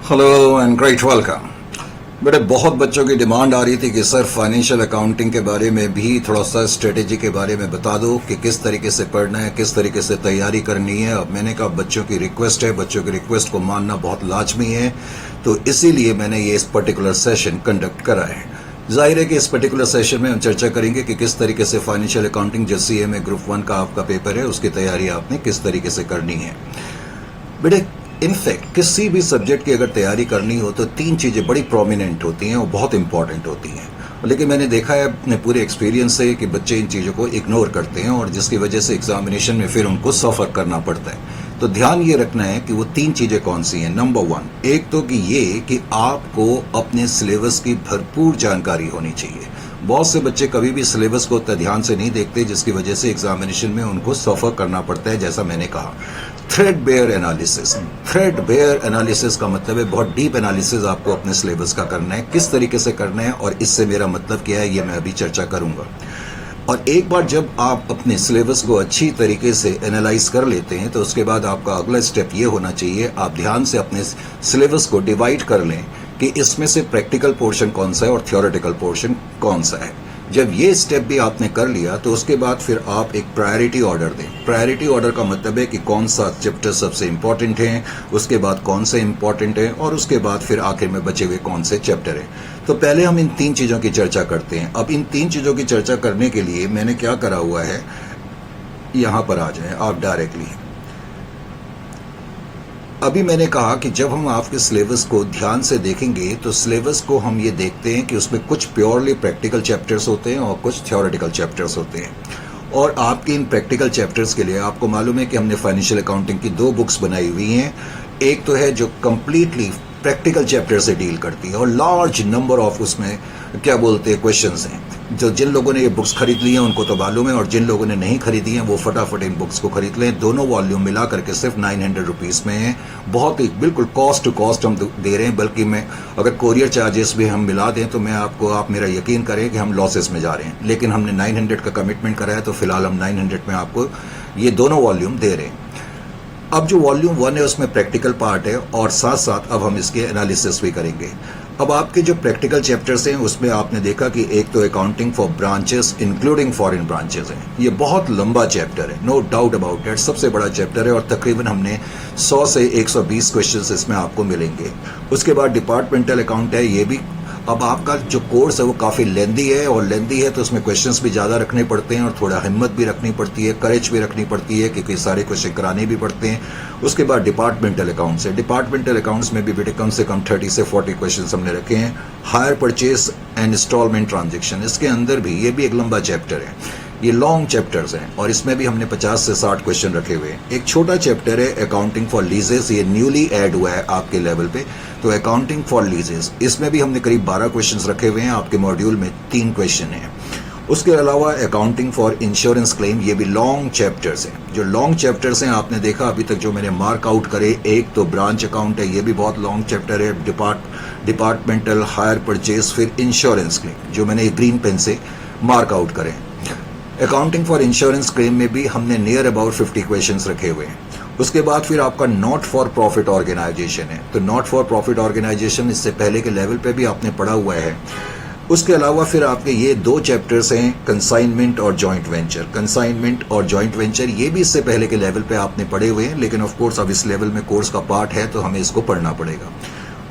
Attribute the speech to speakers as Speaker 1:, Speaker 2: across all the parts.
Speaker 1: Hello and great welcome. बेटे बहुत बच्चों की डिमांड आ रही थी कि सर फाइनेंशियल अकाउंटिंग के बारे में भी थोड़ा सा स्ट्रेटेजी के बारे में बता दो कि किस तरीके से पढ़ना है, किस तरीके से तैयारी करनी है। अब मैंने कहा बच्चों की रिक्वेस्ट है, बच्चों की रिक्वेस्ट को मानना बहुत लाजमी है, तो इसीलिए मैंने ये इस पर्टिकुलर सेशन कंडक्ट करा है। जाहिर है कि इस पर्टिकुलर सेशन में हम चर्चा करेंगे कि किस तरीके से फाइनेंशियल अकाउंटिंग जो CA ग्रुप 1 का आपका पेपर है उसकी तैयारी आपने किस तरीके से करनी है। बेटे इनफैक्ट किसी भी सब्जेक्ट की अगर तैयारी करनी हो तो 3 चीज़ें बड़ी प्रोमिनेंट होती हैं और बहुत इंपॉर्टेंट होती हैं, लेकिन मैंने देखा है अपने पूरे एक्सपीरियंस से कि बच्चे इन चीज़ों को इग्नोर करते हैं और जिसकी वजह से एग्जामिनेशन में फिर उनको सफ़र करना पड़ता है। तो ध्यान ये रखना है कि वो 3 चीज़ें कौन सी हैं। नंबर 1, एक तो कि ये कि आपको अपने सिलेबस की भरपूर जानकारी होनी चाहिए। बहुत से बच्चे कभी भी सिलेबस को उतना ध्यान से नहीं देखते, जिसकी वजह से एग्जामिनेशन में उनको सफ़र करना पड़ता है। जैसा मैंने कहा, थ्रेडबेयर एनालिसिस। थ्रेडबेयर एनालिसिस का मतलब है बहुत डीप एनालिसिस आपको अपने सिलेबस का करना है, किस तरीके से करना है और इससे मेरा मतलब क्या है ये मैं अभी चर्चा करूंगा। और एक बार जब आप अपने सिलेबस को अच्छी तरीके से एनालाइज कर लेते हैं तो उसके बाद आपका अगला स्टेप ये होना चाहिए, आप ध्यान से अपने सिलेबस को डिवाइड कर लें कि इसमें से प्रैक्टिकल पोर्शन कौन सा है और थियोरेटिकल पोर्शन कौन सा है। जब ये स्टेप भी आपने कर लिया तो उसके बाद फिर आप एक प्रायोरिटी ऑर्डर दें। प्रायोरिटी ऑर्डर का मतलब है कि कौन सा चैप्टर सबसे इंपॉर्टेंट है, उसके बाद कौन से इंपॉर्टेंट है और उसके बाद फिर आखिर में बचे हुए कौन से चैप्टर हैं। तो पहले हम इन 3 चीज़ों की चर्चा करते हैं। अब इन 3 चीज़ों की चर्चा करने के लिए मैंने क्या करा हुआ है, यहाँ पर आ जाएं आप डायरेक्टली। अभी मैंने कहा कि जब हम आपके सिलेबस को ध्यान से देखेंगे तो सिलेबस को हम ये देखते हैं कि उसमें कुछ प्योरली प्रैक्टिकल चैप्टर्स होते हैं और कुछ थ्योरेटिकल चैप्टर्स होते हैं। और आपके इन प्रैक्टिकल चैप्टर्स के लिए आपको मालूम है कि हमने फाइनेंशियल अकाउंटिंग की 2 बुक्स बनाई हुई हैं। एक तो है जो कम्प्लीटली प्रैक्टिकल चैप्टर से डील करती है और लार्ज नंबर ऑफ उसमें क्या बोलते हैं क्वेश्चंस हैं। जो जिन लोगों ने ये बुक्स खरीद ली हैं उनको तो मालूम है, और जिन लोगों ने नहीं खरीदी हैं वो फटाफट इन बुक्स को खरीद लें। दोनों वॉल्यूम मिला करके सिर्फ 900 रुपीज़ में है। बहुत ही बिल्कुल कॉस्ट टू कॉस्ट हम दे रहे हैं, बल्कि मैं अगर कोरियर चार्जेस भी हम मिला दें तो मैं आपको, आप मेरा यकीन करें कि हम लॉसेस में जा रहे हैं, लेकिन हमने 900 का कमिटमेंट करा है तो फिलहाल हम 900 में आपको ये दोनों वॉल्यूम दे रहे हैं। अब जो वॉल्यूम 1 है उसमें प्रैक्टिकल पार्ट है और साथ साथ अब हम इसके एनालिसिस भी करेंगे। अब आपके जो प्रैक्टिकल चैप्टर्स हैं उसमें आपने देखा कि एक तो accounting for branches including foreign branches हैं। ये बहुत लंबा चैप्टर है, नो डाउट अबाउट दैट, सबसे बड़ा चैप्टर है और तकरीबन हमने 100 से 120 क्वेश्चंस इसमें आपको मिलेंगे। उसके बाद डिपार्टमेंटल अकाउंट है, ये भी। अब आपका जो कोर्स है वो काफ़ी लेंदी है और लेंदी है तो उसमें क्वेश्चंस भी ज़्यादा रखने पड़ते हैं और थोड़ा हिम्मत भी रखनी पड़ती है, करेज भी रखनी पड़ती है क्योंकि सारे क्वेश्चन कराने भी पड़ते हैं। उसके बाद डिपार्टमेंटल अकाउंट्स है। डिपार्टमेंटल अकाउंट्स में भी बेटे कम से कम 30 से 40 क्वेश्चन हमने रखे हैं। Hire purchase and installment transaction, इसके अंदर भी ये भी एक लंबा चैप्टर है। ये लॉन्ग चैप्टर्स हैं और इसमें भी हमने 50 से 60 क्वेश्चन रखे हुए हैं। एक छोटा चैप्टर है अकाउंटिंग फॉर लीजेस, ये न्यूली ऐड हुआ है आपके लेवल पे, तो अकाउंटिंग फॉर लीजेस, इसमें भी हमने करीब 12 क्वेश्चंस रखे हुए हैं। आपके मॉड्यूल में 3 क्वेश्चन हैं। उसके अलावा अकाउंटिंग फॉर इंश्योरेंस क्लेम, ये भी लॉन्ग चैप्टर्स हैं। जो लॉन्ग चैप्टर्स हैं आपने देखा अभी तक जो मैंने मार्क आउट करे, एक तो ब्रांच अकाउंट है, ये भी बहुत लॉन्ग चैप्टर है। डिपार्टमेंटल, हायर परचेज, फिर इंश्योरेंस क्लेम जो मैंने ग्रीन पेन से मार्क आउट करे। अकाउंटिंग फॉर इंश्योरेंस क्लेम में भी हमने नियर अबाउट 50 क्वेश्चंस रखे हुए हैं। उसके बाद फिर आपका नॉट फॉर प्रॉफिट ऑर्गेनाइजेशन है, तो नॉट फॉर प्रॉफिट ऑर्गेनाइजेशन इससे पहले के लेवल पे भी आपने पढ़ा हुआ है। उसके अलावा फिर आपके ये 2 चैप्टर्स हैं, कंसाइनमेंट और जॉइंट वेंचर। कंसाइनमेंट और जॉइंट वेंचर ये भी इससे पहले के लेवल पे आपने पढ़े हुए हैं, लेकिन ऑफ कोर्स अब इस लेवल में कोर्स का पार्ट है तो हमें इसको पढ़ना पड़ेगा।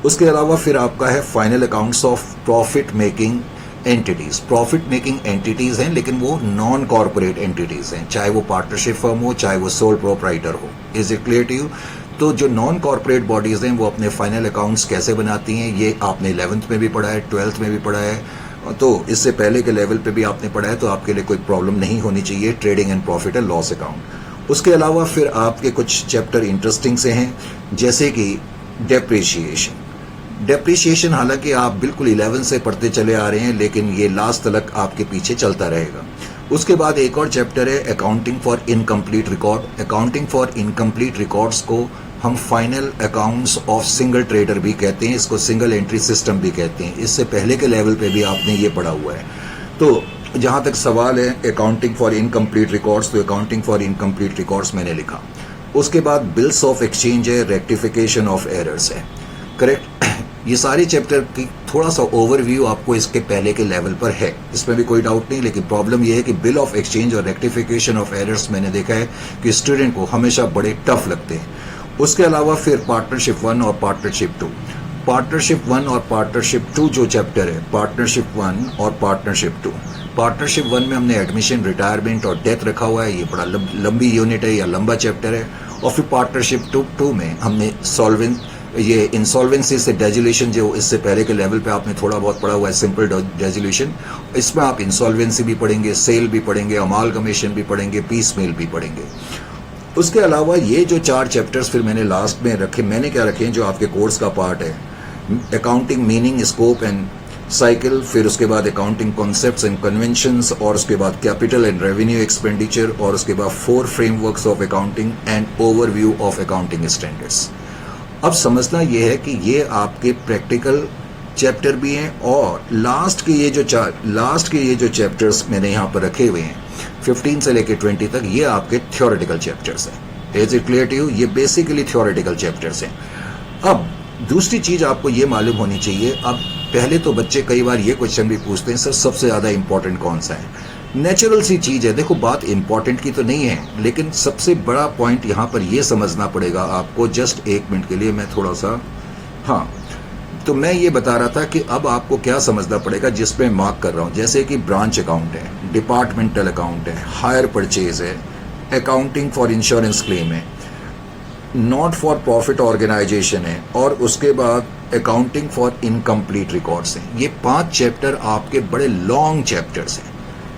Speaker 1: उसके अलावा फिर आपका है final accounts of profit making entities. Profit making entities हैं लेकिन वो नॉन कॉर्पोरेट एंटिटीज हैं, चाहे वो पार्टनरशिप फर्म हो, चाहे वो सोल प्रोप्राइटर हो। Is it clear to you? तो जो नॉन कॉर्पोरेट बॉडीज हैं वो अपने फाइनल अकाउंट्स कैसे बनाती हैं ये आपने 11th में भी पढ़ा है, 12th में भी पढ़ा है, तो इससे पहले के लेवल पे भी आपने पढ़ा है, तो आपके लिए कोई प्रॉब्लम नहीं होनी चाहिए। Trading and profit and loss account. उसके अलावा फिर आपके कुछ चैप्टर इंटरेस्टिंग से हैं, जैसे कि डेप्रिशिएशन। डेप्रिशिएशन हालांकि आप बिल्कुल 11 से पढ़ते चले आ रहे हैं, लेकिन ये लास्ट तक आपके पीछे चलता रहेगा। उसके बाद एक और चैप्टर है accounting for incomplete record. Accounting for incomplete records को हम final accounts of single trader भी कहते हैं, इसको सिंगल एंट्री सिस्टम भी कहते हैं। इससे पहले के लेवल पे भी आपने ये पढ़ा हुआ है। तो जहाँ तक सवाल है अकाउंटिंग फॉर इनकम्प्लीट रिकॉर्ड्स, तो अकाउंटिंग फॉर इनकम्प्लीट रिकॉर्ड्स मैंने लिखा। उसके बाद बिल्स ऑफ एक्सचेंज है, रेक्टिफिकेशन ऑफ एरर्स है। करेक्ट। ये सारे चैप्टर की थोड़ा सा ओवरव्यू आपको इसके पहले के लेवल पर है, इसमें भी कोई डाउट नहीं। लेकिन प्रॉब्लम ये है कि बिल ऑफ एक्सचेंज और रेक्टिफिकेशन ऑफ एरर्स मैंने देखा है कि स्टूडेंट को हमेशा बड़े टफ लगते हैं। उसके अलावा फिर पार्टनरशिप 1 और पार्टनरशिप 2, पार्टनरशिप 1 और पार्टनरशिप 2 जो चैप्टर है, पार्टनरशिप 1 और पार्टनरशिप 2। पार्टनरशिप 1 में हमने एडमिशन, रिटायरमेंट और डेथ रखा हुआ है, ये बड़ा लंबी यूनिट है या लंबा चैप्टर है। और फिर पार्टनरशिप 2 में हमने ये इंसॉल्वेंसी से डेजुलेशन, जो इससे पहले के लेवल पे आपने थोड़ा बहुत पढ़ा हुआ है, सिंपल डेजुलेशन, इसमें आप इंसॉल्वेंसी भी पढ़ेंगे, सेल भी पढ़ेंगे, अमालगमेशन भी पढ़ेंगे, पीस मेल भी पढ़ेंगे। उसके अलावा ये जो 4 चैप्टर्स फिर मैंने लास्ट में रखे, मैंने क्या रखे हैं जो आपके कोर्स का पार्ट है, accounting meaning, scope and cycle, फिर उसके बाद अकाउंटिंग कॉन्सेप्ट्स एंड कन्वेंशंस, और उसके बाद कैपिटल एंड रेवेन्यू एक्सपेंडिचर, और उसके बाद 4 frameworks of accounting and overview of accounting standards. अब समझना यह है कि ये आपके प्रैक्टिकल चैप्टर भी हैं, और लास्ट के ये जो चैप्टर्स मैंने यहाँ पर रखे हुए हैं 15 से लेकर 20 तक, ये आपके थ्योरेटिकल चैप्टर्स हैं। Is it clear to you? ये बेसिकली थ्योरेटिकल चैप्टर्स हैं। अब दूसरी चीज आपको ये मालूम होनी चाहिए, अब पहले तो बच्चे कई बार ये क्वेश्चन भी पूछते हैं, सर सबसे ज्यादा इंपॉर्टेंट कौन सा है? नेचुरल सी चीज है, देखो बात इंपॉर्टेंट की तो नहीं है, लेकिन सबसे बड़ा पॉइंट यहां पर यह समझना पड़ेगा आपको। जस्ट 1 मिनट के लिए मैं थोड़ा सा, हाँ, तो मैं ये बता रहा था कि अब आपको क्या समझना पड़ेगा जिसमें मार्क कर रहा हूं, जैसे कि ब्रांच अकाउंट है, डिपार्टमेंटल अकाउंट है, हायर परचेज है, अकाउंटिंग फॉर इंश्योरेंस क्लेम है, नॉट फॉर प्रॉफिट ऑर्गेनाइजेशन है, और उसके बाद अकाउंटिंग फॉर इनकम्प्लीट रिकॉर्ड्स हैं। ये 5 चैप्टर आपके बड़े लॉन्ग चैप्टर्स हैं।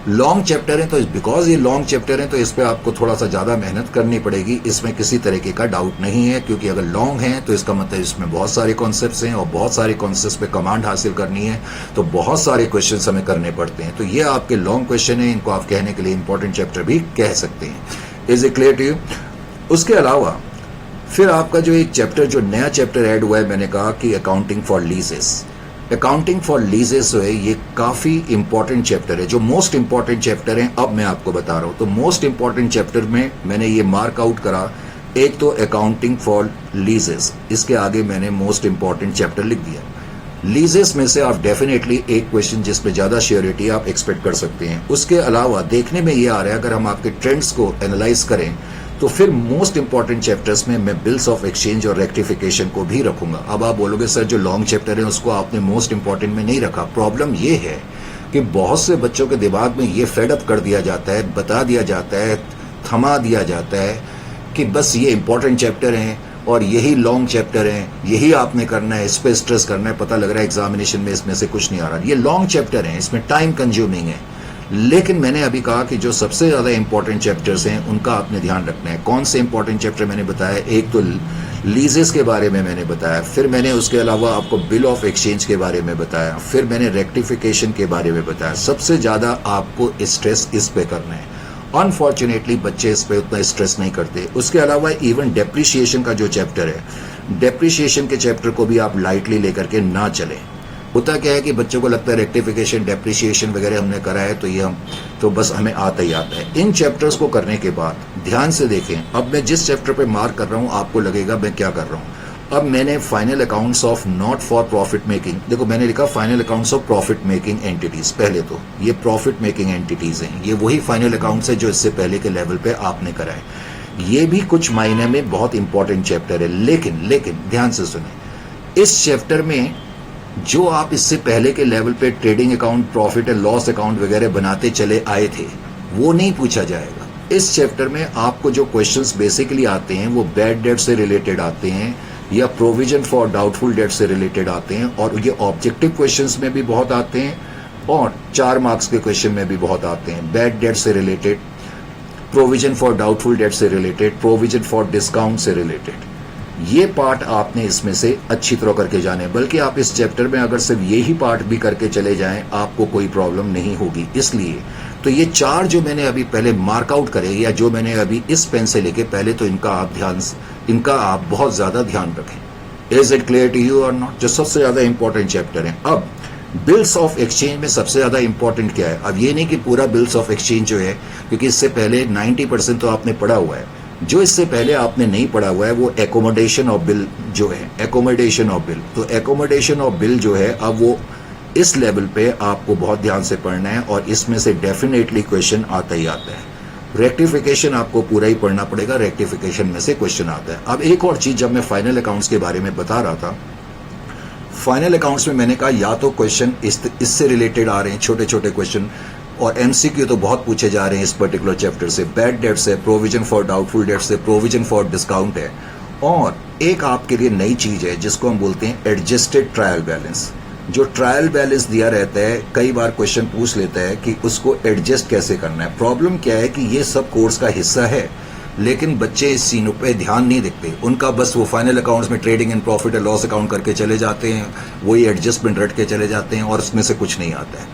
Speaker 1: लॉन्ग चैप्टर है तो बिकॉज ये लॉन्ग चैप्टर है तो इस पे आपको थोड़ा सा ज्यादा मेहनत करनी पड़ेगी, इसमें किसी तरीके का डाउट नहीं है। क्योंकि अगर लॉन्ग है तो इसका मतलब इसमें बहुत सारे कॉन्सेप्ट्स हैं, और बहुत सारे कॉन्सेप्ट्स पे कमांड हासिल करनी है, तो बहुत सारे क्वेश्चंस हमें करने पड़ते हैं। तो ये आपके लॉन्ग क्वेश्चन है, इनको आप कहने के लिए इंपॉर्टेंट चैप्टर भी कह सकते हैं। Is it clear to you? उसके अलावा फिर आपका जो एक चैप्टर, जो नया चैप्टर ऐड हुआ है, मैंने कहा कि अकाउंटिंग फॉर लीजेस। अकाउंटिंग फॉर लीजेस जो है ये काफी इंपॉर्टेंट चैप्टर है, जो मोस्ट इंपॉर्टेंट चैप्टर है। अब मैं आपको बता रहा हूं, तो मोस्ट इंपॉर्टेंट चैप्टर में मैंने ये मार्क आउट करा, एक तो अकाउंटिंग फॉर लीजेस, इसके आगे मैंने मोस्ट इंपॉर्टेंट चैप्टर लिख दिया। लीजेस में से आप डेफिनेटली एक क्वेश्चन जिसपे ज्यादा श्योरिटी आप एक्सपेक्ट कर सकते हैं। उसके अलावा देखने में ये आ रहा है, अगर हम आपके ट्रेंड्स को एनालाइज करें तो फिर मोस्ट इंपॉर्टेंट चैप्टर्स में मैं बिल्स ऑफ एक्सचेंज और रेक्टिफिकेशन को भी रखूंगा। अब आप बोलोगे सर जो लॉन्ग चैप्टर है उसको आपने मोस्ट इंपॉर्टेंट में नहीं रखा। प्रॉब्लम ये है कि बहुत से बच्चों के दिमाग में ये फेडअप कर दिया जाता है, बता दिया जाता है, थमा दिया जाता है कि बस ये इंपॉर्टेंट चैप्टर हैं और यही लॉन्ग चैप्टर हैं, यही आपने करना है, इस पे स्ट्रेस करना है। पता लग रहा है एग्जामिनेशन में इसमें से कुछ नहीं आ रहा। ये लॉन्ग चैप्टर हैं, इसमें टाइम कंज्यूमिंग है। लेकिन मैंने अभी कहा कि जो सबसे ज्यादा इंपॉर्टेंट चैप्टर्स हैं उनका आपने ध्यान रखना है। कौन से इंपॉर्टेंट चैप्टर मैंने बताया? एक तो लीजेस के बारे में मैंने बताया, फिर मैंने उसके अलावा आपको बिल ऑफ एक्सचेंज के बारे में बताया, फिर मैंने रेक्टिफिकेशन के बारे में बताया। सबसे ज्यादा आपको स्ट्रेस इस पे करना है। अनफॉर्चुनेटली बच्चे इस पे उतना स्ट्रेस नहीं करते। उसके अलावा इवन डेप्रिसिएशन का जो चैप्टर है, डेप्रिसिएशन के चैप्टर को भी आप लाइटली लेकर के ना चलें। होता क्या है कि बच्चों को लगता है रेक्टिफिकेशन, डेप्रिसिएशन वगैरह हमने करा है तो ये हम तो बस हमें आता ही आता है। इन चैप्टर्स को करने के बाद ध्यान से देखें, अब मैं जिस चैप्टर पे मार्क कर रहा हूं आपको लगेगा मैं क्या कर रहा हूं। अब मैंने final accounts of not for profit making, देखो मैंने लिखा final accounts of profit making entities. पहले तो ये प्रॉफिट मेकिंग एंटिटीज हैं, ये वही फाइनल अकाउंट्स है जो इससे पहले के लेवल पे आपने करा है। ये भी कुछ मायने में बहुत इंपॉर्टेंट चैप्टर है। लेकिन ध्यान से सुने, इस चैप्टर में जो आप इससे पहले के लेवल पे trading account, profit and loss account वगैरह बनाते चले आए थे वो नहीं पूछा जाएगा। इस चैप्टर में आपको जो क्वेश्चंस बेसिकली आते हैं वो बैड डेट से रिलेटेड आते हैं या प्रोविजन फॉर डाउटफुल डेट से रिलेटेड आते हैं, और ये ऑब्जेक्टिव क्वेश्चंस में भी बहुत आते हैं और 4 मार्क्स के क्वेश्चन में भी बहुत आते हैं। बैड डेट से related, provision for doubtful debt से रिलेटेड, प्रोविजन फॉर डिस्काउंट से रिलेटेड, ये पार्ट आपने इसमें से अच्छी तरह करके जाने। बल्कि आप इस चैप्टर में अगर सिर्फ यही पार्ट भी करके चले जाएं आपको कोई प्रॉब्लम नहीं होगी। इसलिए तो ये 4 जो मैंने अभी पहले मार्कआउट करे या जो मैंने अभी इस पेन से लेके, पहले तो इनका आप बहुत ज्यादा ध्यान रखें। Is it clear to you और नॉट? जो सबसे ज्यादा इंपॉर्टेंट चैप्टर है। अब बिल्स ऑफ एक्सचेंज में सबसे ज्यादा इंपॉर्टेंट क्या है? अब ये नहीं कि पूरा बिल्स ऑफ एक्सचेंज जो है, क्योंकि इससे पहले 90% तो आपने पढ़ा हुआ है, जो इससे पहले आपने नहीं पढ़ा हुआ है वो एकोमोडेशन ऑफ बिल जो है, एकोमोडेशन ऑफ बिल, तो एकोमोडेशन ऑफ बिल जो है अब वो इस लेवल पे आपको बहुत ध्यान से पढ़ना है और इसमें से डेफिनेटली क्वेश्चन आता ही आता है। रेक्टिफिकेशन आपको पूरा ही पढ़ना पड़ेगा, रेक्टिफिकेशन में से क्वेश्चन आता है। अब एक और चीज, जब मैं फाइनल अकाउंट्स के बारे में बता रहा था, फाइनल अकाउंट्स में मैंने कहा या तो क्वेश्चन इससे रिलेटेड आ रहे हैं, छोटे छोटे क्वेश्चन, और एमसीक्यू तो बहुत पूछे जा रहे हैं इस पर्टिकुलर चैप्टर से। बैड डेट्स है, प्रोविजन फॉर डाउटफुल डेट्स है, प्रोविजन फॉर डिस्काउंट है, और एक आपके लिए नई चीज है जिसको हम बोलते हैं एडजस्टेड ट्रायल बैलेंस। जो ट्रायल बैलेंस दिया रहता है, कई बार क्वेश्चन पूछ लेता है कि उसको एडजस्ट कैसे करना है। प्रॉब्लम क्या है कि ये सब कोर्स का हिस्सा है, लेकिन बच्चे इस चीज़ों पे ध्यान नहीं देते। उनका बस वो फाइनल अकाउंट्स में trading and profit and loss account करके चले जाते हैं, वही एडजस्टमेंट रट के चले जाते हैं और उसमें से कुछ नहीं आता है।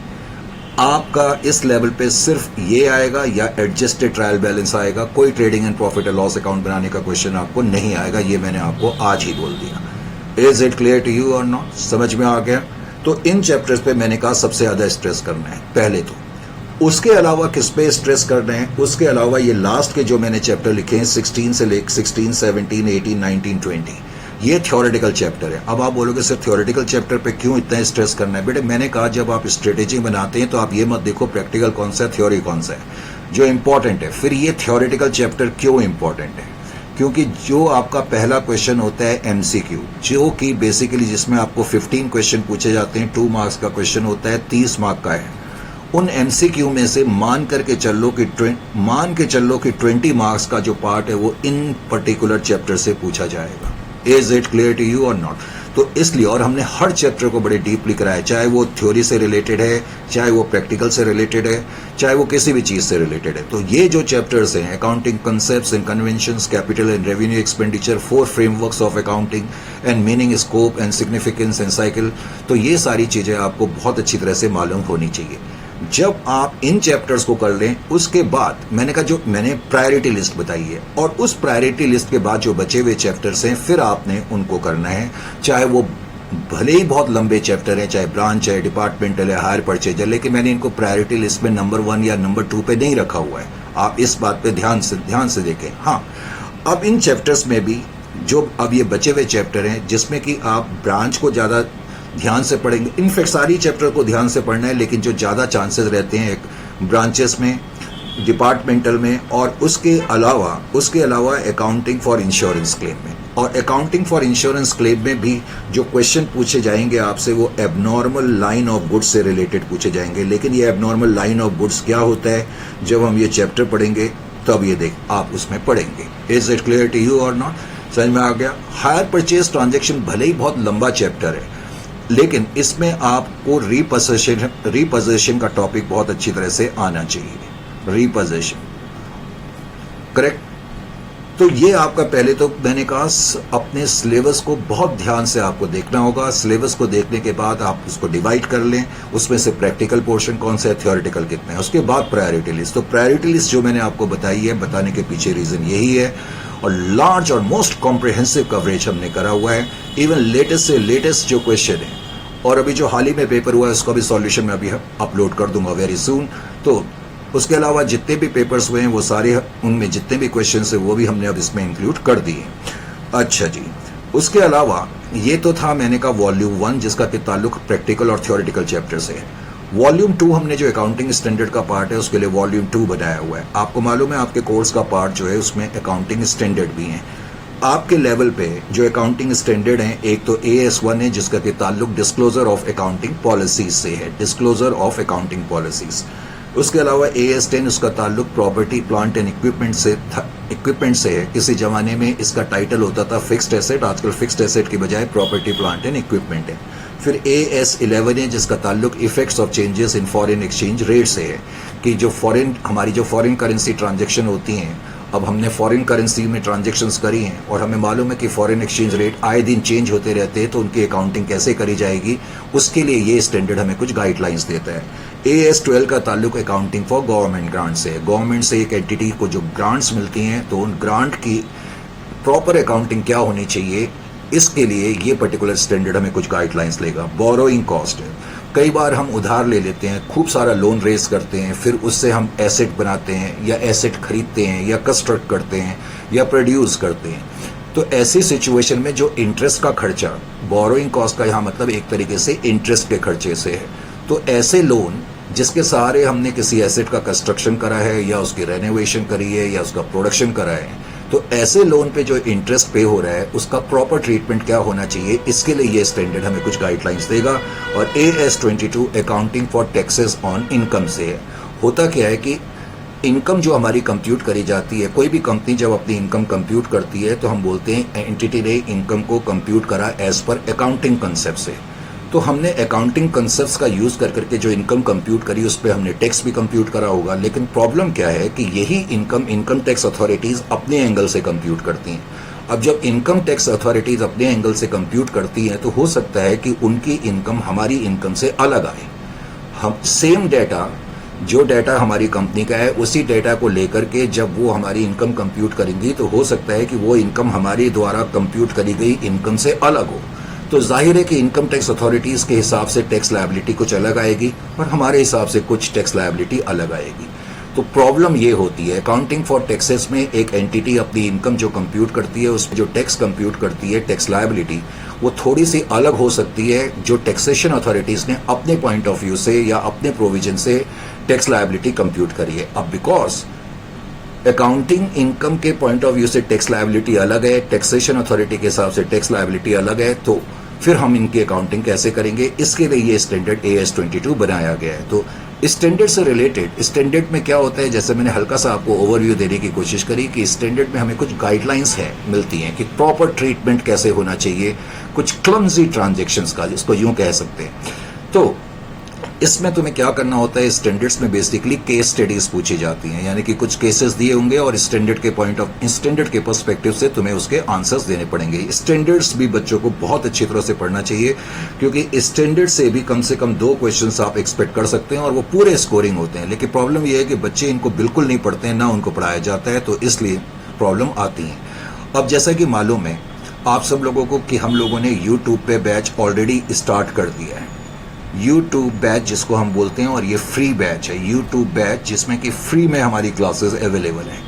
Speaker 1: आपका इस लेवल पे सिर्फ ये आएगा या एडजस्टेड ट्रायल बैलेंस आएगा, कोई trading and profit and loss account बनाने का क्वेश्चन आपको नहीं आएगा। ये मैंने आपको आज ही बोल दिया। Is it clear to you और नॉट? समझ में आ गया? तो इन चैप्टर्स पे मैंने कहा सबसे ज्यादा स्ट्रेस करना है पहले तो। उसके अलावा किस पे स्ट्रेस करना है? उसके अलावा ये लास्ट के जो मैंने चैप्टर लिखे हैं 16 से लेकर 16, 17, 18, 19, 20, ये थ्योरेटिकल चैप्टर है। अब आप बोलोगे सर थ्योरेटिकल चैप्टर पे क्यों इतना स्ट्रेस करना है? बेटे मैंने कहा जब आप स्ट्रेटेजी बनाते हैं तो आप ये मत देखो प्रैक्टिकल कौन सा है, थ्योरी कौन सा है। जो इंपॉर्टेंट है, फिर ये थ्योरेटिकल चैप्टर क्यों इंपॉर्टेंट है? क्योंकि जो आपका पहला क्वेश्चन होता है एमसीक्यू, जो कि बेसिकली जिसमें आपको 15 क्वेश्चन पूछे जाते हैं, 2 मार्क्स का क्वेश्चन होता है, 30 मार्क का है। उन एमसीक्यू में से मान के चलो कि 20 मार्क्स का जो पार्ट है वो इन पर्टिकुलर चैप्टर से पूछा जाएगा। Is it clear to you और नॉट? तो इसलिए, और हमने हर चैप्टर को बड़े डीपली कराया, चाहे वो थ्योरी से रिलेटेड है, चाहे वो प्रैक्टिकल से रिलेटेड है, चाहे वो किसी भी चीज से रिलेटेड है। तो ये जो चैप्टर्स हैं, accounting concepts and conventions, capital and revenue expenditure, 4 frameworks of accounting and meaning, scope and significance and cycle, तो ये सारी चीजें आपको बहुत अच्छी तरह से मालूम होनी चाहिए। जब आप इन चैप्टर्स को कर लें, उसके बाद मैंने कहा जो मैंने प्रायोरिटी लिस्ट बताई है, और उस प्रायोरिटी लिस्ट के बाद जो बचे हुए चैप्टर्स हैं फिर आपने उनको करना है, चाहे वो भले ही बहुत लंबे चैप्टर हैं, चाहे ब्रांच है, डिपार्टमेंटल है, हायर परचेज है, लेकिन मैंने इनको प्रायोरिटी लिस्ट में नंबर 1 या नंबर 2 पे नहीं रखा हुआ है। आप इस बात पे ध्यान से देखें। हाँ, अब इन चैप्टर्स में भी जो अब ये बचे हुए चैप्टर हैं जिसमें कि आप ब्रांच को ज्यादा ध्यान से पढ़ेंगे, इनफैक्ट सारी चैप्टर को ध्यान से पढ़ना है, लेकिन जो ज्यादा चांसेस रहते हैं एक ब्रांचेस में, डिपार्टमेंटल में, और उसके अलावा अकाउंटिंग फॉर इंश्योरेंस क्लेम में। और अकाउंटिंग फॉर इंश्योरेंस क्लेम में भी जो क्वेश्चन पूछे जाएंगे आपसे वो एबनॉर्मल लाइन ऑफ गुड्स से रिलेटेड पूछे जाएंगे। लेकिन ये एबनॉर्मल लाइन ऑफ गुड्स क्या होता है, जब हम ये चैप्टर पढ़ेंगे तब ये आप उसमें पढ़ेंगे। Is it clear to you और नॉट? समझ में आ गया? हायर परचेज ट्रांजेक्शन भले ही बहुत लंबा चैप्टर है, लेकिन इसमें आपको रीपोजिशन का टॉपिक बहुत अच्छी तरह से आना चाहिए। Reposition, correct? तो ये आपका, पहले तो मैंने कहा अपने सिलेबस को बहुत ध्यान से आपको देखना होगा। सिलेबस को देखने के बाद आप उसको डिवाइड कर लें, उसमें से प्रैक्टिकल पोर्शन कौन सा है, थ्योरेटिकल कितना है, उसके बाद प्रायोरिटी लिस्ट। तो प्रायोरिटी लिस्ट जो मैंने आपको बताई है, बताने के पीछे रीजन यही है, और लार्ज और मोस्ट कॉम्प्रिहेंसिव कवरेज हमने करा हुआ है। इवन लेटेस्ट से लेटेस्ट जो क्वेश्चन है, और अभी जो हाल ही में पेपर हुआ है उसका भी सॉल्यूशन मैं अभी अपलोड कर दूंगा वेरी सून। तो उसके अलावा जितने भी पेपर्स हुए हैं वो सारे, उनमें जितने भी क्वेश्चंस है वो भी हमने अब इसमें इंक्लूड कर दिए। अच्छा जी, उसके अलावा ये तो था मैंने कहा वॉल्यूम 1 जिसका कि ताल्लुक प्रैक्टिकल और थ्योरेटिकल चैप्टर से है। वॉल्यूम 2 हमने जो अकाउंटिंग स्टैंडर्ड का पार्ट है उसके लिए वॉल्यूम 2 बनाया हुआ है। आपको मालूम है आपके कोर्स का पार्ट जो है उसमें अकाउंटिंग स्टैंडर्ड भी है। आपके लेवल पे जो अकाउंटिंग स्टैंडर्ड है, एक तो AS1 है जिसका कि ताल्लुक डिस्क्लोजर ऑफ अकाउंटिंग पॉलिसीज से है, डिस्क्लोजर ऑफ अकाउंटिंग पॉलिसीज। उसके अलावा AS10 उसका ताल्लुक प्रॉपर्टी प्लांट एंड इक्विपमेंट से है। किसी जमाने में इसका टाइटल होता था फिक्स्ड एसेट, आजकल फिक्स्ड एसेट की बजाय प्रॉपर्टी प्लांट एंड इक्विपमेंट है। फिर AS11 है जिसका ताल्लुक effects of changes in foreign exchange rate से है, कि जो हमारी जो फॉरेन करेंसी ट्रांजेक्शन होती हैं, अब हमने फॉरेन करेंसी में ट्रांजेक्शंस करी हैं और हमें मालूम है कि फॉरेन एक्सचेंज रेट आए दिन चेंज होते रहते हैं, तो उनकी अकाउंटिंग कैसे करी जाएगी, उसके लिए ये स्टैंडर्ड हमें कुछ गाइडलाइंस देता है। AS12 का ताल्लुक अकाउंटिंग फॉर गवर्नमेंट ग्रांट से है। गवर्नमेंट से एक एंटिटी को जो ग्रांट्स मिलती हैं तो उन ग्रांट की प्रॉपर अकाउंटिंग क्या होनी चाहिए, इसके लिए ये पर्टिकुलर स्टैंडर्ड हमें कुछ गाइडलाइंस लेगा। बोरोइंग कॉस्ट है, कई बार हम उधार ले लेते हैं, खूब सारा लोन रेज करते हैं, फिर उससे हम एसेट बनाते हैं या एसेट खरीदते हैं या कंस्ट्रक्ट करते हैं या प्रोड्यूस करते हैं। तो ऐसी सिचुएशन में जो इंटरेस्ट का खर्चा, बोरोइंग कॉस्ट का यहाँ मतलब एक तरीके से इंटरेस्ट के खर्चे से है। तो ऐसे लोन जिसके सहारे हमने किसी एसेट का कंस्ट्रक्शन करा है या उसकी रेनोवेशन करी है या उसका प्रोडक्शन करा है, तो ऐसे लोन पे जो इंटरेस्ट पे हो रहा है उसका प्रॉपर ट्रीटमेंट क्या होना चाहिए, इसके लिए ये स्टैंडर्ड हमें कुछ गाइडलाइंस देगा। और AS22 accounting for taxes on income से है। होता क्या है कि इनकम जो हमारी कंप्यूट करी जाती है, कोई भी कंपनी जब अपनी इनकम कंप्यूट करती है तो हम बोलते हैं एंटिटी ने इनकम को कंप्यूट करा एज पर अकाउंटिंग कंसेप्ट से। तो हमने अकाउंटिंग कंसेप्ट्स का यूज कर करके जो इनकम कंप्यूट करी उस पर हमने टैक्स भी कंप्यूट करा होगा। लेकिन प्रॉब्लम क्या है कि यही इनकम टैक्स अथॉरिटीज अपने एंगल से कंप्यूट करती हैं। अब जब इनकम टैक्स अथॉरिटीज अपने एंगल से कंप्यूट करती हैं तो हो सकता है कि उनकी इनकम हमारी इनकम से अलग आए। हम सेम डेटा, जो डेटा हमारी कंपनी का है, उसी डेटा को लेकर के जब वो हमारी इनकम कंप्यूट करेंगी तो हो सकता है कि वो इनकम हमारी द्वारा कंप्यूट करी गई इनकम से अलग हो। तो जाहिर है कि इनकम टैक्स अथॉरिटीज के हिसाब से टैक्स लायबिलिटी कुछ अलग आएगी और हमारे हिसाब से कुछ टैक्स लायबिलिटी अलग आएगी। तो प्रॉब्लम ये होती है अकाउंटिंग फॉर टैक्सेस में, एक एंटिटी अपनी इनकम जो कंप्यूट करती है उसमें जो टैक्स कंप्यूट करती है, टैक्स लायबिलिटी, वो थोड़ी सी अलग हो सकती है जो टैक्सेशन अथॉरिटीज ने अपने पॉइंट ऑफ व्यू से या अपने प्रोविजन से टैक्स लायबिलिटी कंप्यूट करी है। अब बिकॉज अकाउंटिंग इनकम के पॉइंट ऑफ व्यू से टैक्स लायबिलिटी अलग है, टैक्सेशन अथॉरिटी के हिसाब से टैक्स लायबिलिटी अलग है, तो फिर हम इनकी अकाउंटिंग कैसे करेंगे, इसके लिए ये स्टैंडर्ड AS22 बनाया गया है। तो स्टैंडर्ड से रिलेटेड, स्टैंडर्ड में क्या होता है, जैसे मैंने हल्का सा आपको ओवरव्यू देने की कोशिश करी कि स्टैंडर्ड में हमें कुछ गाइडलाइंस है मिलती हैं कि प्रॉपर ट्रीटमेंट कैसे होना चाहिए, कुछ क्लमजी ट्रांजेक्शंस का, जिसको यूं कह सकते हैं। तो इसमें तुम्हें क्या करना होता है, स्टैंडर्ड्स में बेसिकली केस स्टडीज पूछी जाती हैं, यानी कि कुछ केसेस दिए होंगे और स्टैंडर्ड के पर्सपेक्टिव से तुम्हें उसके आंसर्स देने पड़ेंगे। स्टैंडर्ड्स भी बच्चों को बहुत अच्छी तरह से पढ़ना चाहिए क्योंकि स्टैंडर्ड से भी कम से कम 2 क्वेश्चंस आप एक्सपेक्ट कर सकते हैं और वो पूरे स्कोरिंग होते हैं। लेकिन प्रॉब्लम ये है कि बच्चे इनको बिल्कुल नहीं पढ़ते हैं, ना उनको पढ़ाया जाता है, तो इसलिए प्रॉब्लम आती है। अब जैसा कि मालूम है आप सब लोगों को कि हम लोगों ने यूट्यूब पे बैच ऑलरेडी स्टार्ट कर दिया है। यूट्यूब बैच जिसको हम बोलते हैं, और ये फ्री बैच है यूट्यूब बैच, जिसमें कि फ्री में हमारी क्लासेस अवेलेबल हैं।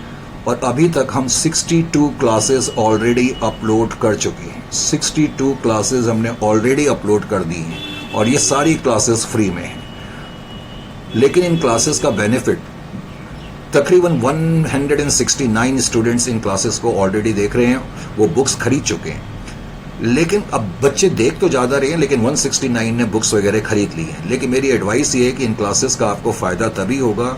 Speaker 1: और अभी तक हम 62 क्लासेस ऑलरेडी अपलोड कर चुके हैं। 62 क्लासेस हमने ऑलरेडी अपलोड कर दी हैं और ये सारी क्लासेस फ्री में हैं। लेकिन इन क्लासेस का बेनिफिट तकरीबन 169 स्टूडेंट्स इन क्लासेस को ऑलरेडी देख रहे हैं, वो बुक्स खरीद चुके हैं। लेकिन अब बच्चे देख तो ज़्यादा रहे हैं, लेकिन 169 ने बुक्स वगैरह खरीद ली हैं। लेकिन मेरी एडवाइस ये है कि इन क्लासेस का आपको फ़ायदा तभी होगा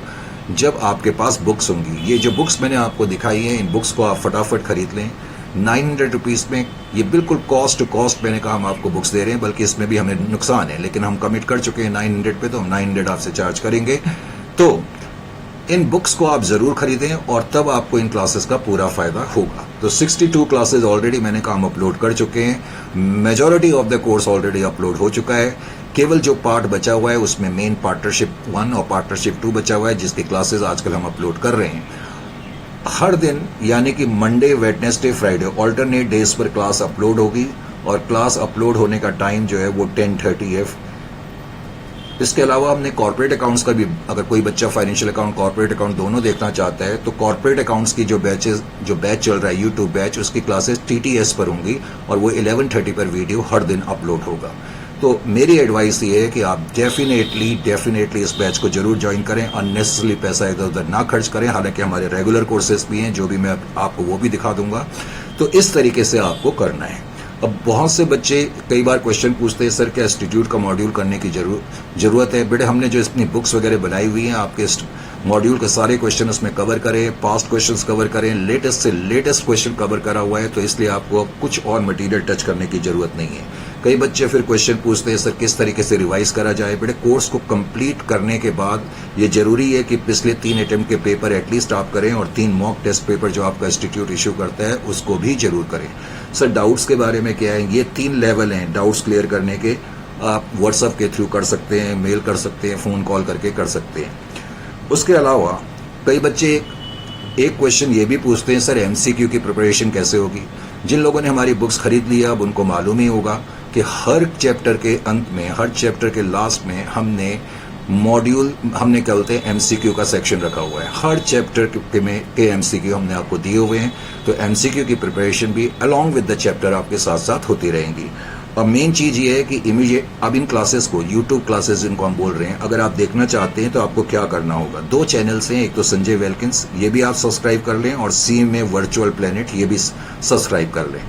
Speaker 1: जब आपके पास बुक्स होंगी। ये जो बुक्स मैंने आपको दिखाई हैं, इन बुक्स को आप फटाफट खरीद लें। 900 रुपीज़ में ये बिल्कुल कॉस्ट टू कॉस्ट मैंने कहा हम आपको बुक्स दे रहे हैं, बल्कि इसमें भी हमें नुकसान है, लेकिन हम कमिट कर चुके हैं 900 पे, तो हम 900 आपसे चार्ज करेंगे। तो इन बुक्स को आप जरूर खरीदें और तब आपको इन क्लासेस का पूरा फायदा होगा। तो 62 क्लासेस ऑलरेडी मैंने काम अपलोड कर चुके हैं। Majority of the course already upload हो चुका है। केवल जो पार्ट बचा हुआ है उसमें मेन पार्टनरशिप 1 और पार्टनरशिप 2 बचा हुआ है, जिसकी क्लासेस आजकल हम अपलोड कर रहे हैं। हर दिन यानी कि Monday, Wednesday, Friday alternate days पर क्लास अपलोड होगी और क्लास अपलोड होने का टाइम जो है वो 10:30 है। इसके अलावा हमने कॉर्पोरेट अकाउंट्स का भी, अगर कोई बच्चा फाइनेंशियल अकाउंट, कॉर्पोरेट अकाउंट दोनों देखना चाहता है तो कॉर्पोरेट अकाउंट्स की जो बैच चल रहा है यूट्यूब बैच, उसकी क्लासेस TTS पर होंगी और वो 11:30 पर वीडियो हर दिन अपलोड होगा। तो मेरी एडवाइस ये है कि आप डेफिनेटली इस बैच को जरूर ज्वाइन करें। अननेसेसरी पैसा इधर उधर ना खर्च करें। हालांकि हमारे रेगुलर कोर्सेज भी हैं जो भी मैं आपको वो भी दिखा दूंगा। तो इस तरीके से आपको करना है। अब बहुत से बच्चे कई बार क्वेश्चन पूछते हैं, सर क्या इंस्टीट्यूट का मॉड्यूल करने की जरूरत है? बेटे हमने जो अपनी बुक्स वगैरह बनाई हुई हैं, आपके मॉड्यूल के सारे क्वेश्चन उसमें कवर करें, पास्ट क्वेश्चंस कवर करें, लेटेस्ट से लेटेस्ट क्वेश्चन कवर करा हुआ है, तो इसलिए आपको अब कुछ और मटेरियल टच करने की जरूरत नहीं है। कई बच्चे फिर क्वेश्चन पूछते हैं, सर किस तरीके से रिवाइज करा जाए? बेटे कोर्स को कंप्लीट करने के बाद ये जरूरी है कि पिछले 3 अटेम्प्ट के पेपर एटलीस्ट आप करें और 3 मॉक टेस्ट पेपर जो आपका इंस्टीट्यूट इशू करता है उसको भी जरूर करें। सर डाउट्स के बारे में क्या है? ये 3 लेवल हैं डाउट्स क्लियर करने के। आप व्हाट्सएप के थ्रू कर सकते हैं, मेल कर सकते हैं, फ़ोन कॉल करके कर सकते हैं। उसके अलावा कई बच्चे एक क्वेश्चन ये भी पूछते हैं, सर MCQ की प्रिपरेशन कैसे होगी? जिन लोगों ने हमारी बुक्स खरीद ली है अब उनको मालूम ही होगा। कि हर चैप्टर के अंत में, हर चैप्टर के लास्ट में हमने क्या बोलते हैं, एमसीक्यू का सेक्शन रखा हुआ है। हर चैप्टर के एमसीक्यू हमने आपको दिए हुए हैं, तो एमसीक्यू की प्रिपरेशन भी अलॉन्ग विद द चैप्टर आपके साथ साथ होती रहेंगी। और मेन चीज ये है कि इमीडिएट अब इन क्लासेस को, यूट्यूब क्लासेस जिनको हम बोल रहे हैं, अगर आप देखना चाहते हैं तो आपको क्या करना होगा, 2 चैनल्स हैं, एक तो संजय वेल्किंस, ये भी आप सब्सक्राइब कर लें, और CMA वर्चुअल प्लेनेट, ये भी सब्सक्राइब कर लें।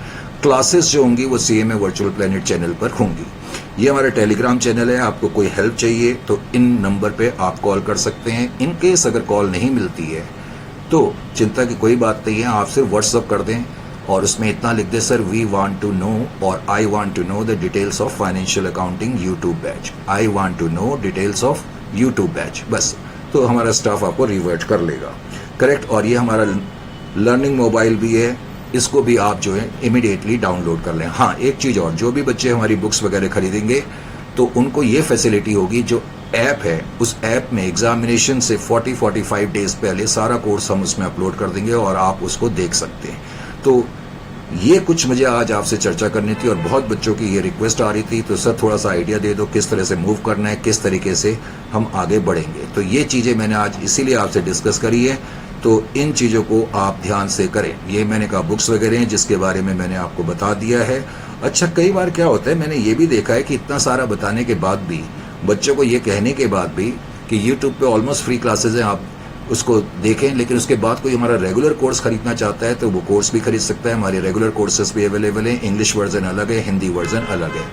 Speaker 1: क्लासेस जो होंगी वो CMA वर्चुअल प्लेनेट चैनल पर होंगी। ये हमारा टेलीग्राम चैनल है। आपको कोई हेल्प चाहिए तो इन नंबर पे आप कॉल कर सकते हैं। इन केस अगर कॉल नहीं मिलती है तो चिंता की कोई बात नहीं है, आप सिर्फ व्हाट्सअप कर दें और उसमें इतना लिख दें, sir we want to know और I want to know the details of financial accounting YouTube batch, I want to know details of YouTube batch, बस। तो हमारा स्टाफ आपको रिवर्ट कर लेगा, करेक्ट। और ये हमारा लर्निंग मोबाइल भी है, इसको भी आप जो है इमीडिएटली डाउनलोड कर लें। हाँ, एक चीज और, जो भी बच्चे हमारी बुक्स वगैरह खरीदेंगे तो उनको ये फैसिलिटी होगी, जो ऐप है उस ऐप में एग्जामिनेशन से 40-45 डेज पहले सारा कोर्स हम उसमें अपलोड कर देंगे और आप उसको देख सकते हैं। तो ये कुछ मुझे आज आपसे चर्चा करनी थी और बहुत बच्चों की ये रिक्वेस्ट आ रही थी, तो सर थोड़ा सा आइडिया दे दो किस तरह से मूव करना है, किस तरीके से हम आगे बढ़ेंगे। तो ये चीजें मैंने आज इसीलिए आपसे डिस्कस करी है, तो इन चीज़ों को आप ध्यान से करें। ये मैंने कहा बुक्स वगैरह हैं जिसके बारे में मैंने आपको बता दिया है। अच्छा, कई बार क्या होता है, मैंने ये भी देखा है कि इतना सारा बताने के बाद भी, बच्चों को ये कहने के बाद भी कि यूट्यूब पे ऑलमोस्ट फ्री क्लासेज हैं, आप उसको देखें, लेकिन उसके बाद कोई हमारा रेगुलर कोर्स खरीदना चाहता है तो वो कोर्स भी खरीद सकता है। हमारे रेगुलर कोर्सेज भी अवेलेबल हैं। इंग्लिश वर्जन अलग है, हिंदी वर्जन अलग है।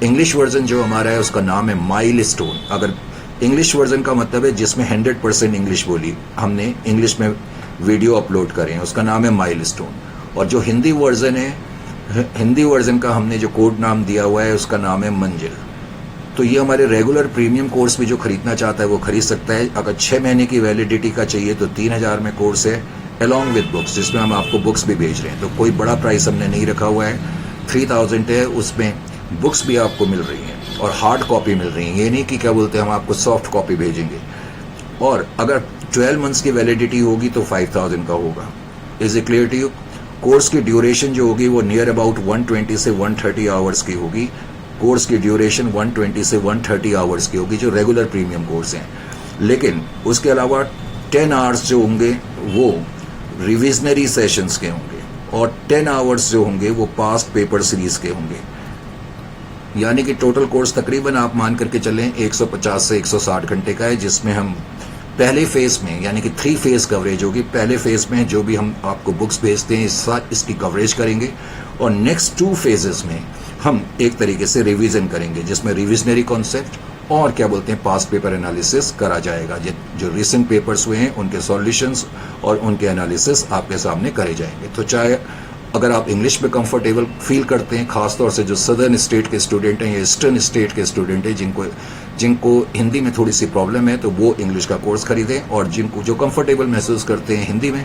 Speaker 1: इंग्लिश वर्जन जो हमारा है उसका नाम है माइलस्टोन। अगर इंग्लिश वर्जन का मतलब है जिसमें 100% इंग्लिश बोली, हमने इंग्लिश में वीडियो अपलोड करें, उसका नाम है माइलस्टोन। और जो हिंदी वर्जन है, हिंदी वर्जन का हमने जो कोड नाम दिया हुआ है उसका नाम है मंजिल। तो ये हमारे रेगुलर प्रीमियम कोर्स भी जो खरीदना चाहता है वो खरीद सकता है। अगर 6 महीने की वैलिडिटी का चाहिए तो 3000 में कोर्स है अलॉन्ग विद बुक्स, जिसमें हम आपको बुक्स भी भेज रहे हैं। तो कोई बड़ा प्राइस हमने नहीं रखा हुआ है, 3000 है, उसमें बुक्स भी आपको मिल रही हैं और हार्ड कॉपी मिल रही है। ये नहीं कि क्या बोलते हैं हम आपको सॉफ्ट कॉपी भेजेंगे। और अगर 12 मंथ्स की वैलिडिटी होगी तो 5000 का होगा। Is it clear to you? Course की ड्यूरेशन जो होगी वो नियर अबाउट 120 से 130 आवर्स की होगी। कोर्स की ड्यूरेशन 120 से 130 आवर्स की होगी जो रेगुलर प्रीमियम कोर्स हैं। लेकिन उसके अलावा 10 आवर्स जो होंगे वो रिविजनरी सेशंस के होंगे और 10 आवर्स जो होंगे वो पास्ट पेपर सीरीज के होंगे। यानी कि टोटल कोर्स तकरीबन आप मान करके चलें 150 से 160 घंटे का है, जिसमें हम पहले फेज में, यानी कि 3 फेज कवरेज होगी। पहले फेज में जो भी हम आपको बुक्स भेजते हैं इसकी कवरेज करेंगे और नेक्स्ट 2 फेजेस में हम एक तरीके से रिवीजन करेंगे, जिसमें रिविजनरी कॉन्सेप्ट और क्या बोलते हैं पास्ट पेपर एनालिसिस करा जाएगा। जो रिसेंट पेपर्स हुए हैं उनके सॉल्यूशंस और उनके एनालिसिस आपके सामने करे जाएंगे। तो चाहे अगर आप इंग्लिश में कंफर्टेबल फील करते हैं, खासतौर से जो सदर्न स्टेट के स्टूडेंट हैं या ईस्टर्न स्टेट के स्टूडेंट हैं जिनको हिंदी में थोड़ी सी प्रॉब्लम है, तो वो इंग्लिश का कोर्स खरीदें। और जिनको जो कंफर्टेबल महसूस करते हैं हिंदी में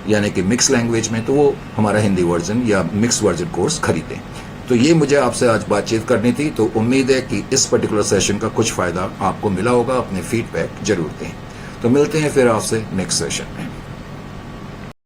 Speaker 1: यानी कि मिक्स लैंग्वेज में, तो वो हमारा हिंदी वर्जन या मिक्स वर्जन कोर्स खरीदें। तो ये मुझे आपसे आज बातचीत करनी थी। तो उम्मीद है कि इस पर्टिकुलर सेशन का कुछ फायदा आपको मिला होगा। अपने फीडबैक जरूर दें। तो मिलते हैं फिर आपसे नेक्स्ट सेशन में।